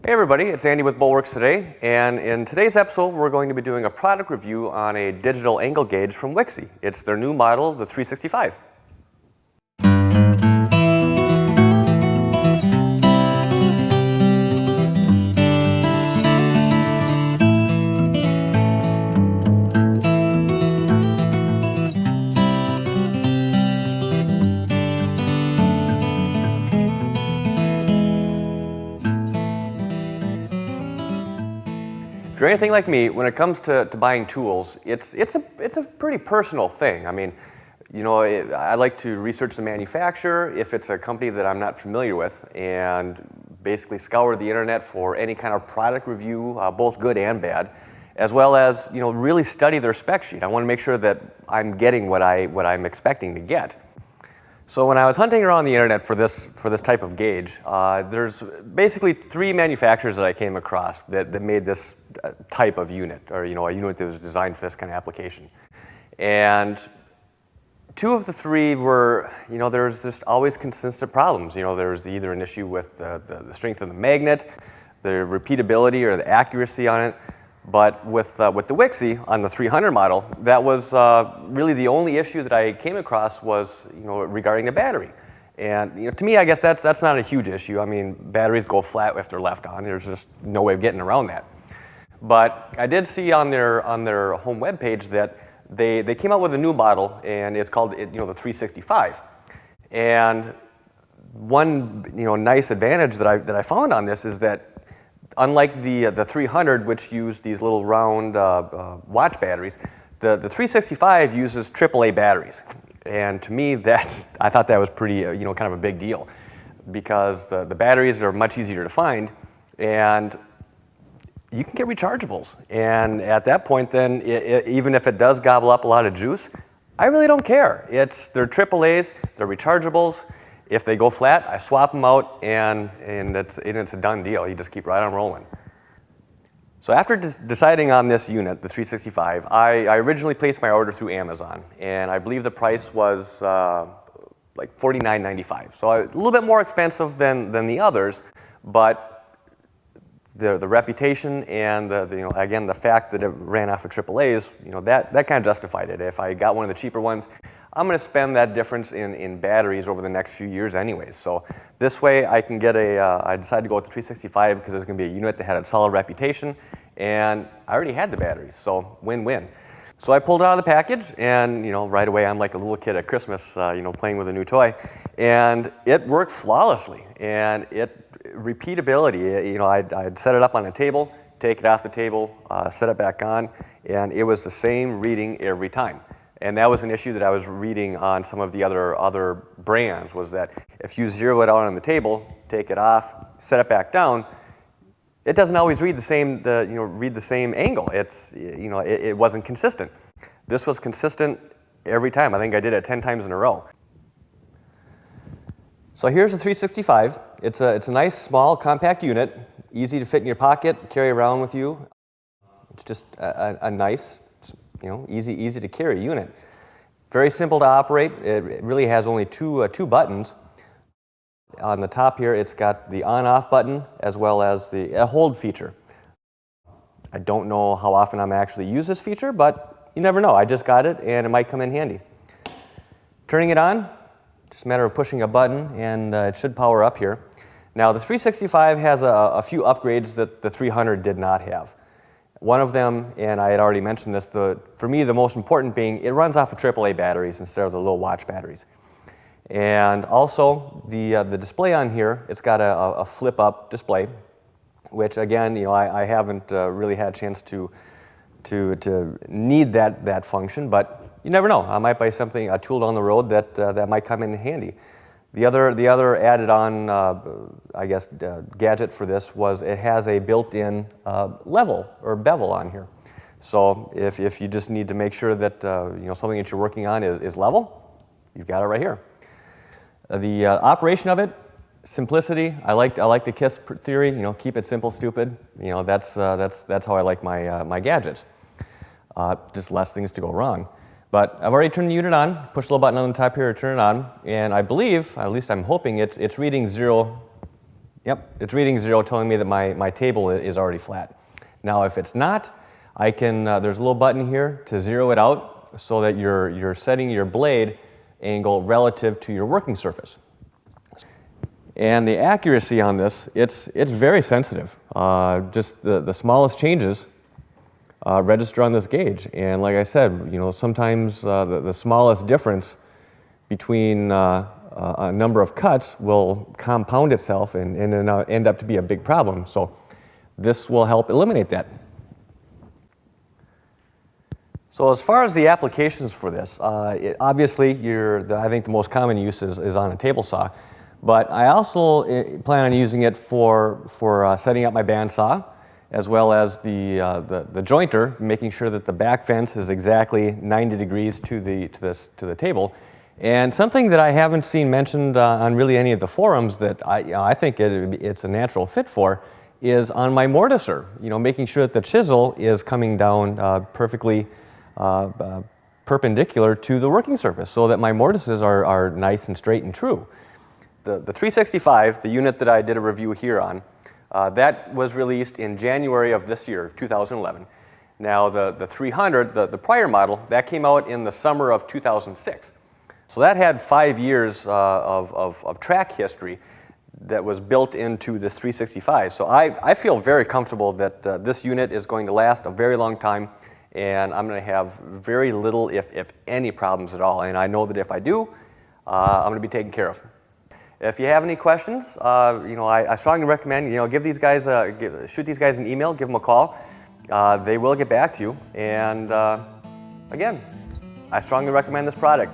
Hey everybody, it's Andy with Bulwarks today, and in today's episode we're going to be doing a product review on a digital angle gauge from Wixey. It's their new model, the 365. If you're anything like me, when it comes to buying tools, it's a pretty personal thing. I mean, I like to research the manufacturer if it's a company that I'm not familiar with, and basically scour the internet for any kind of product review, both good and bad, as well as really study their spec sheet. I want to make sure that I'm getting what I'm expecting to get. So when I was hunting around the internet for this type of gauge, there's basically three manufacturers that I came across that made this type of unit, or a unit that was designed for this kind of application. And two of the three were, there's just always consistent problems. There's either an issue with the strength of the magnet, the repeatability or the accuracy on it. But with the Wixey on the 300 model, that was really the only issue that I came across was regarding the battery. And to me, I guess that's not a huge issue. I mean, batteries go flat if they're left on. There's just no way of getting around that. But I did see on their home webpage that they came out with a new model, and it's called the 365. And one nice advantage that I found on this is that unlike the 300, which used these little round watch batteries, the 365 uses AAA batteries. And to me, I thought that was pretty, kind of a big deal, because the batteries are much easier to find, and you can get rechargeables. And at that point, then, even if it does gobble up a lot of juice, I really don't care. They're AAAs, they're rechargeables. If they go flat, I swap them out, and it's a done deal. You just keep right on rolling. So after deciding on this unit, the 365, I originally placed my order through Amazon, and I believe the price was like $49.95. So a little bit more expensive than the others, but the reputation and again the fact that it ran off of AAAs, that kind of justified it. If I got one of the cheaper ones, I'm going to spend that difference in batteries over the next few years anyways. So this way I can get I decided to go with the 365 because it's going to be a unit that had a solid reputation, and I already had the batteries, so win-win. So I pulled it out of the package, and right away I'm like a little kid at Christmas, playing with a new toy, and it worked flawlessly. And repeatability, I'd set it up on a table, take it off the table, set it back on, and it was the same reading every time. And that was an issue that I was reading on some of the other brands, was that if you zero it out on the table, take it off, set it back down, it doesn't always read the same angle. It wasn't consistent. This was consistent every time. I think I did it 10 times in a row. So here's the 365. It's a nice, small, compact unit, easy to fit in your pocket, carry around with you. It's just a nice, easy to carry unit. Very simple to operate. It really has only two buttons. On the top here, it's got the on-off button as well as a hold feature. I don't know how often I'm actually use this feature, but you never know. I just got it, and it might come in handy. Turning it on, just a matter of pushing a button, and it should power up here. Now, the 365 has a few upgrades that the 300 did not have. One of them, and I had already mentioned this, for me the most important being it runs off of AAA batteries instead of the little watch batteries. And also the display on here, it's got a flip-up display, which again, I haven't really had a chance to need that function, but you never know. I might buy a tool down the road that might come in handy. The other added on, gadget for this was it has a built-in level or bevel on here. So if you just need to make sure that something that you're working on is level, you've got it right here. The operation of it, simplicity. I like the KISS theory. Keep it simple, stupid. That's how I like my gadgets. Just less things to go wrong. But I've already turned the unit on, push the little button on the top here to turn it on, and I believe, at least I'm hoping, it's reading 0 Yep, it's reading 0, telling me that my table is already flat. Now if it's not, I can, there's a little button here to zero it out so that you're setting your blade angle relative to your working surface. And the accuracy on this, it's very sensitive. Just the smallest changes register on this gauge. And like I said, you know, sometimes the smallest difference between a number of cuts will compound itself and then end up to be a big problem. So this will help eliminate that. So as far as the applications for this, obviously I think the most common use is on a table saw, but I also plan on using it for setting up my bandsaw, as well as the jointer, making sure that the back fence is exactly 90 degrees to the table. And something that I haven't seen mentioned on really any of the forums that I think it's a natural fit for is on my mortiser. You know, making sure that the chisel is coming down perfectly perpendicular to the working surface, so that my mortises are nice and straight and true. The 365, the unit that I did a review here on, that was released in January of this year, 2011. Now the 300, the prior model, that came out in the summer of 2006. So that had 5 years of track history that was built into this 365. So I feel very comfortable that this unit is going to last a very long time, and I'm going to have very little, if any, problems at all. And I know that if I do, I'm going to be taken care of. If you have any questions, you know, I strongly recommend, you know, give these guys shoot these guys an email, give them a call. They will get back to you. And again, I strongly recommend this product.